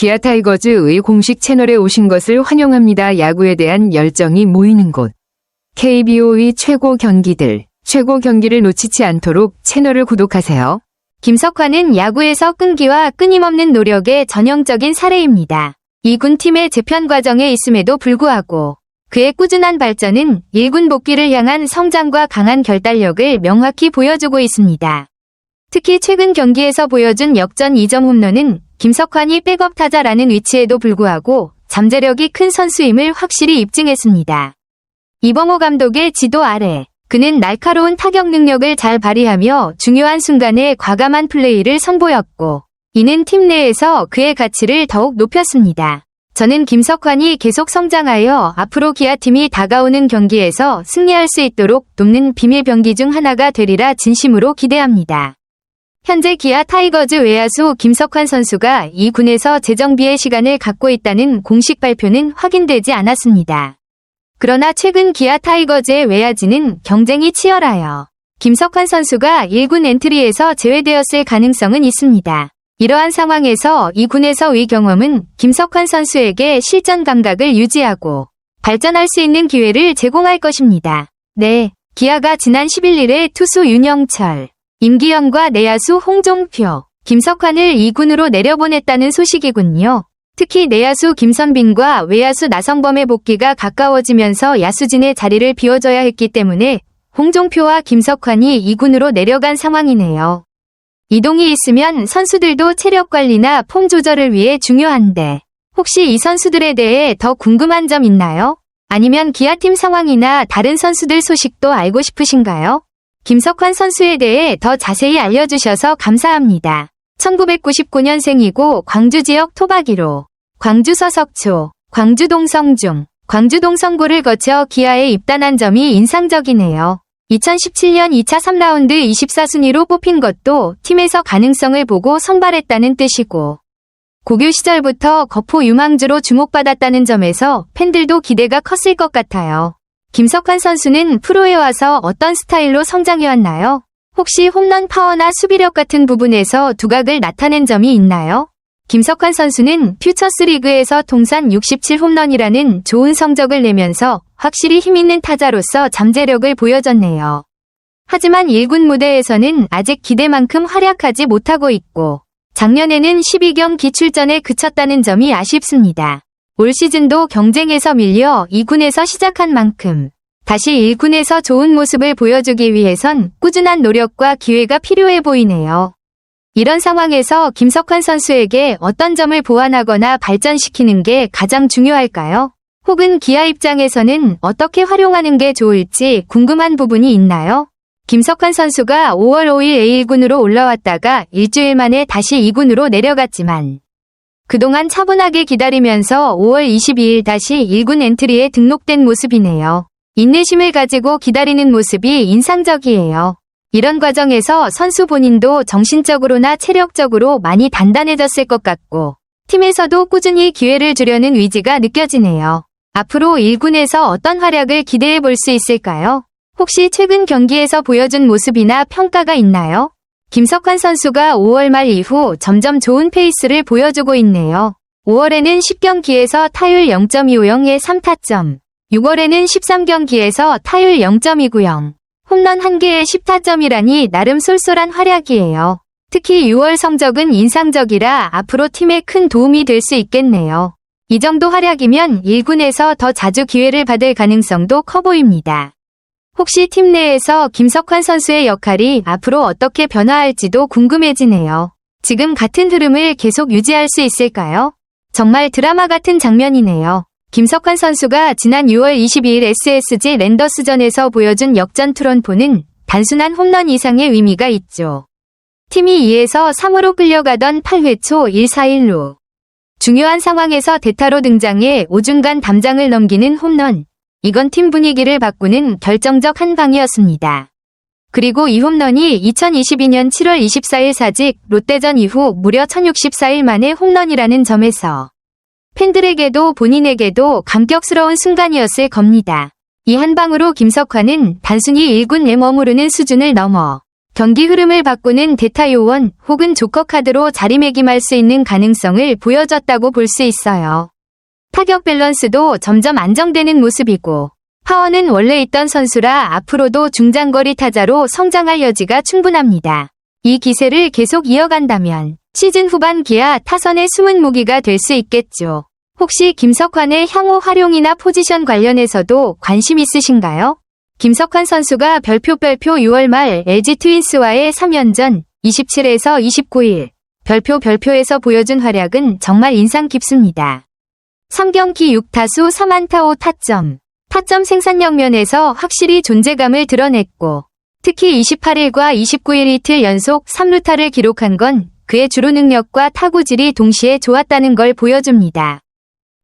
기아 타이거즈의 공식 채널에 오신 것을 환영합니다. 야구에 대한 열정이 모이는 곳. KBO의 최고 경기들, 최고 경기를 놓치지 않도록 채널을 구독하세요. 김석환은 야구에서 끈기와 끊임없는 노력의 전형적인 사례입니다. 2군 팀의 재편 과정에 있음에도 불구하고 그의 꾸준한 발전은 1군 복귀를 향한 성장과 강한 결단력을 명확히 보여주고 있습니다. 특히 최근 경기에서 보여준 역전 2점 홈런은 김석환이 백업 타자라는 위치에도 불구하고 잠재력이 큰 선수임을 확실히 입증했습니다. 이범호 감독의 지도 아래 그는 날카로운 타격 능력을 잘 발휘하며 중요한 순간에 과감한 플레이를 선보였고, 이는 팀 내에서 그의 가치를 더욱 높였습니다. 저는 김석환이 계속 성장하여 앞으로 기아팀이 다가오는 경기에서 승리할 수 있도록 돕는 비밀 병기 중 하나가 되리라 진심으로 기대합니다. 현재 기아 타이거즈 외야수 김석환 선수가 2군에서 재정비의 시간을 갖고 있다는 공식 발표는 확인되지 않았습니다. 그러나 최근 기아 타이거즈의 외야진은 경쟁이 치열하여 김석환 선수가 1군 엔트리에서 제외되었을 가능성은 있습니다. 이러한 상황에서 2군에서의 경험은 김석환 선수에게 실전 감각을 유지하고 발전할 수 있는 기회를 제공할 것입니다. 네, 기아가 지난 11일에 투수 윤영철, 임기영과 내야수 홍종표, 김석환을 2군으로 내려보냈다는 소식이군요. 특히 내야수 김선빈과 외야수 나성범의 복귀가 가까워지면서 야수진의 자리를 비워줘야 했기 때문에 홍종표와 김석환이 2군으로 내려간 상황이네요. 이동이 있으면 선수들도 체력 관리나 폼 조절을 위해 중요한데 혹시 이 선수들에 대해 더 궁금한 점 있나요? 아니면 기아팀 상황이나 다른 선수들 소식도 알고 싶으신가요? 김석환 선수에 대해 더 자세히 알려주셔서 감사합니다. 1999년생이고 광주 지역 토박이로 광주 서석초, 광주 동성중, 광주 동성고를 거쳐 기아에 입단한 점이 인상적이네요. 2017년 2차 3라운드 24순위로 뽑힌 것도 팀에서 가능성을 보고 선발했다는 뜻이고, 고교 시절부터 거포 유망주로 주목받았다는 점에서 팬들도 기대가 컸을 것 같아요. 김석환 선수는 프로에 와서 어떤 스타일로 성장해왔나요? 혹시 홈런 파워나 수비력 같은 부분에서 두각을 나타낸 점이 있나요? 김석환 선수는 퓨처스 리그에서 통산 67홈런이라는 좋은 성적을 내면서 확실히 힘있는 타자로서 잠재력을 보여줬네요. 하지만 1군 무대에서는 아직 기대만큼 활약하지 못하고 있고, 작년에는 12경기 출전에 그쳤다는 점이 아쉽습니다. 올 시즌도 경쟁에서 밀려 2군에서 시작한 만큼 다시 1군에서 좋은 모습을 보여주기 위해선 꾸준한 노력과 기회가 필요해 보이네요. 이런 상황에서 김석환 선수에게 어떤 점을 보완하거나 발전시키는 게 가장 중요할까요? 혹은 기아 입장에서는 어떻게 활용하는 게 좋을지 궁금한 부분이 있나요? 김석환 선수가 5월 5일 A1군으로 올라왔다가 일주일 만에 다시 2군으로 내려갔지만 그동안 차분하게 기다리면서 5월 22일 다시 1군 엔트리에 등록된 모습이네요. 인내심을 가지고 기다리는 모습이 인상적이에요. 이런 과정에서 선수 본인도 정신적으로나 체력적으로 많이 단단해졌을 것 같고, 팀에서도 꾸준히 기회를 주려는 의지가 느껴지네요. 앞으로 1군에서 어떤 활약을 기대해 볼 수 있을까요? 혹시 최근 경기에서 보여준 모습이나 평가가 있나요? 김석환 선수가 5월 말 이후 점점 좋은 페이스를 보여주고 있네요. 5월에는 10경기에서 타율 0.250에 3타점, 6월에는 13경기에서 타율 0.290, 홈런 1개에 10타점이라니 나름 쏠쏠한 활약이에요. 특히 6월 성적은 인상적이라 앞으로 팀에 큰 도움이 될 수 있겠네요. 이 정도 활약이면 1군에서 더 자주 기회를 받을 가능성도 커 보입니다. 혹시 팀 내에서 김석환 선수의 역할이 앞으로 어떻게 변화할지도 궁금해지네요. 지금 같은 흐름을 계속 유지할 수 있을까요? 정말 드라마 같은 장면이네요. 김석환 선수가 지난 6월 22일 SSG 랜더스전에서 보여준 역전 투런포는 단순한 홈런 이상의 의미가 있죠. 팀이 2에서 3으로 끌려가던 8회 초 1-4-1루. 중요한 상황에서 대타로 등장해 오중간 담장을 넘기는 홈런. 이건 팀 분위기를 바꾸는 결정적 한 방이었습니다. 그리고 이 홈런이 2022년 7월 24일 사직 롯데전 이후 무려 1064일 만에 홈런이라는 점에서 팬들에게도 본인에게도 감격스러운 순간이었을 겁니다. 이 한 방으로 김석환은 단순히 1군에 머무르는 수준을 넘어 경기 흐름을 바꾸는 대타 요원 혹은 조커 카드로 자리매김할 수 있는 가능성을 보여줬다고 볼 수 있어요. 타격 밸런스도 점점 안정되는 모습이고 파워는 원래 있던 선수라 앞으로도 중장거리 타자로 성장할 여지가 충분합니다. 이 기세를 계속 이어간다면 시즌 후반 기아 타선의 숨은 무기가 될 수 있겠죠. 혹시 김석환의 향후 활용이나 포지션 관련해서도 관심 있으신가요? 김석환 선수가 별표 6월 말 LG 트윈스와의 3연전 27에서 29일 별표에서 보여준 활약은 정말 인상 깊습니다. 3경기 6타수 3안타 5타점. 타점 생산력 면에서 확실히 존재감을 드러냈고 특히 28일과 29일 이틀 연속 3루타를 기록한 건 그의 주루 능력과 타구질이 동시에 좋았다는 걸 보여줍니다.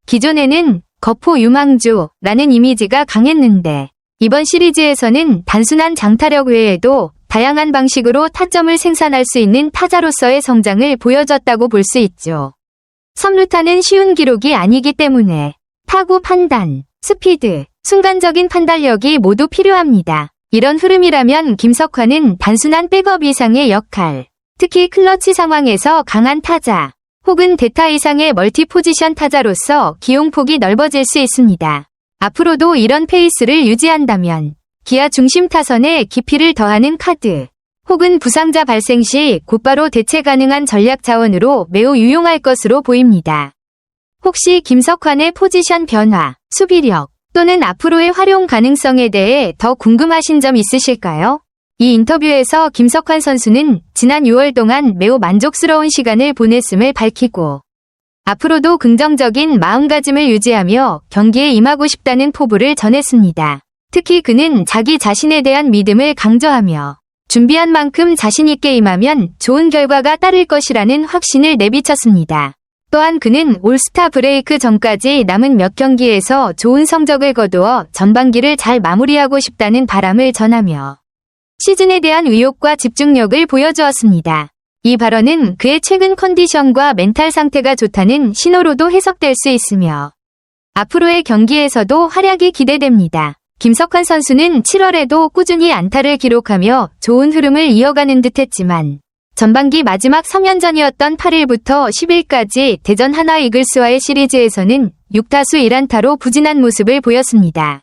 기존에는 거포 유망주라는 이미지가 강했는데 이번 시리즈에서는 단순한 장타력 외에도 다양한 방식으로 타점을 생산할 수 있는 타자로서의 성장을 보여줬다고 볼 수 있죠. 3루타는 쉬운 기록이 아니기 때문에 타구 판단, 스피드, 순간적인 판단력이 모두 필요합니다. 이런 흐름이라면 김석환은 단순한 백업 이상의 역할, 특히 클러치 상황에서 강한 타자, 혹은 대타 이상의 멀티 포지션 타자로서 기용폭이 넓어질 수 있습니다. 앞으로도 이런 페이스를 유지한다면 기아 중심 타선에 깊이를 더하는 카드, 혹은 부상자 발생 시 곧바로 대체 가능한 전략 자원으로 매우 유용할 것으로 보입니다. 혹시 김석환의 포지션 변화, 수비력, 또는 앞으로의 활용 가능성에 대해 더 궁금하신 점 있으실까요? 이 인터뷰에서 김석환 선수는 지난 6월 동안 매우 만족스러운 시간을 보냈음을 밝히고 앞으로도 긍정적인 마음가짐을 유지하며 경기에 임하고 싶다는 포부를 전했습니다. 특히 그는 자기 자신에 대한 믿음을 강조하며 준비한 만큼 자신 있게 임하면 좋은 결과가 따를 것이라는 확신을 내비쳤습니다. 또한 그는 올스타 브레이크 전까지 남은 몇 경기에서 좋은 성적을 거두어 전반기를 잘 마무리하고 싶다는 바람을 전하며 시즌에 대한 의욕과 집중력을 보여주었습니다. 이 발언은 그의 최근 컨디션과 멘탈 상태가 좋다는 신호로도 해석될 수 있으며 앞으로의 경기에서도 활약이 기대됩니다. 김석환 선수는 7월에도 꾸준히 안타를 기록하며 좋은 흐름을 이어가는 듯했지만 전반기 마지막 3연전이었던 8일부터 10일까지 대전 하나 이글스와의 시리즈에서는 6타수 1안타로 부진한 모습을 보였습니다.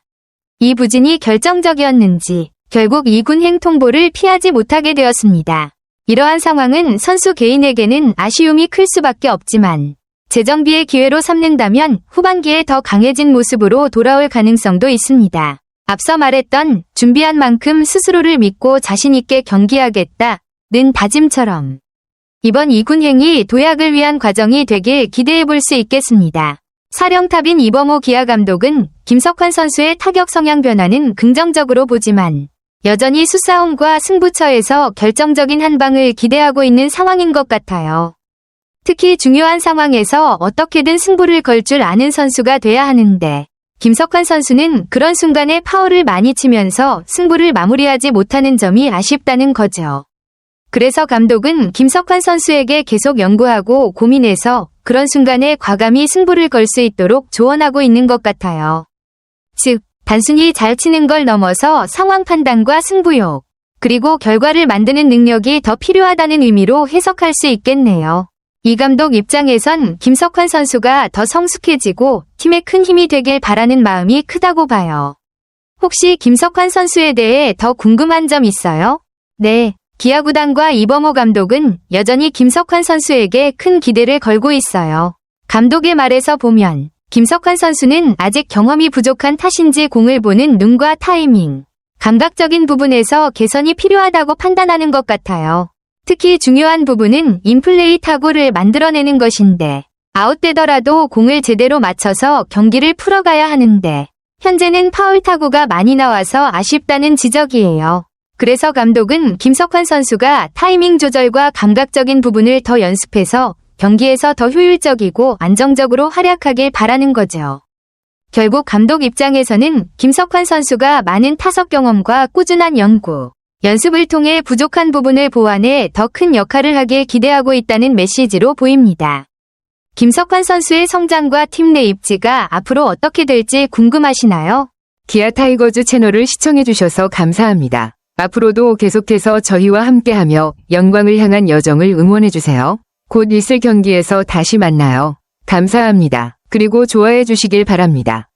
이 부진이 결정적이었는지 결국 2군 행통보를 피하지 못하게 되었습니다. 이러한 상황은 선수 개인에게는 아쉬움이 클 수밖에 없지만 재정비의 기회로 삼는다면 후반기에 더 강해진 모습으로 돌아올 가능성도 있습니다. 앞서 말했던 준비한 만큼 스스로를 믿고 자신 있게 경기하겠다. 는 다짐처럼 이번 2군행이 도약을 위한 과정이 되길 기대해 볼 수 있겠습니다. 사령탑인 이범호 기아 감독은 김석환 선수의 타격 성향 변화는 긍정적으로 보지만 여전히 수싸움과 승부처에서 결정적인 한 방을 기대하고 있는 상황인 것 같아요. 특히 중요한 상황에서 어떻게든 승부를 걸 줄 아는 선수가 돼야 하는데 김석환 선수는 그런 순간에 파워를 많이 치면서 승부를 마무리하지 못하는 점이 아쉽다는 거죠. 그래서 감독은 김석환 선수에게 계속 연구하고 고민해서 그런 순간에 과감히 승부를 걸 수 있도록 조언하고 있는 것 같아요. 즉, 단순히 잘 치는 걸 넘어서 상황 판단과 승부욕, 그리고 결과를 만드는 능력이 더 필요하다는 의미로 해석할 수 있겠네요. 이 감독 입장에선 김석환 선수가 더 성숙해지고 팀에 큰 힘이 되길 바라는 마음이 크다고 봐요. 혹시 김석환 선수에 대해 더 궁금한 점 있어요? 네. 기아 구단과 이범호 감독은 여전히 김석환 선수에게 큰 기대를 걸고 있어요. 감독의 말에서 보면 김석환 선수는 아직 경험이 부족한 탓인지 공을 보는 눈과 타이밍, 감각적인 부분에서 개선이 필요하다고 판단하는 것 같아요. 특히 중요한 부분은 인플레이 타구를 만들어내는 것인데 아웃되더라도 공을 제대로 맞춰서 경기를 풀어가야 하는데 현재는 파울 타구가 많이 나와서 아쉽다는 지적이에요. 그래서 감독은 김석환 선수가 타이밍 조절과 감각적인 부분을 더 연습해서 경기에서 더 효율적이고 안정적으로 활약하길 바라는 거죠. 결국 감독 입장에서는 김석환 선수가 많은 타석 경험과 꾸준한 연구, 연습을 통해 부족한 부분을 보완해 더 큰 역할을 하길 기대하고 있다는 메시지로 보입니다. 김석환 선수의 성장과 팀 내 입지가 앞으로 어떻게 될지 궁금하시나요? 기아 타이거즈 채널을 시청해주셔서 감사합니다. 앞으로도 계속해서 저희와 함께하며 영광을 향한 여정을 응원해주세요. 곧 있을 경기에서 다시 만나요. 감사합니다. 그리고 좋아해 주시길 바랍니다.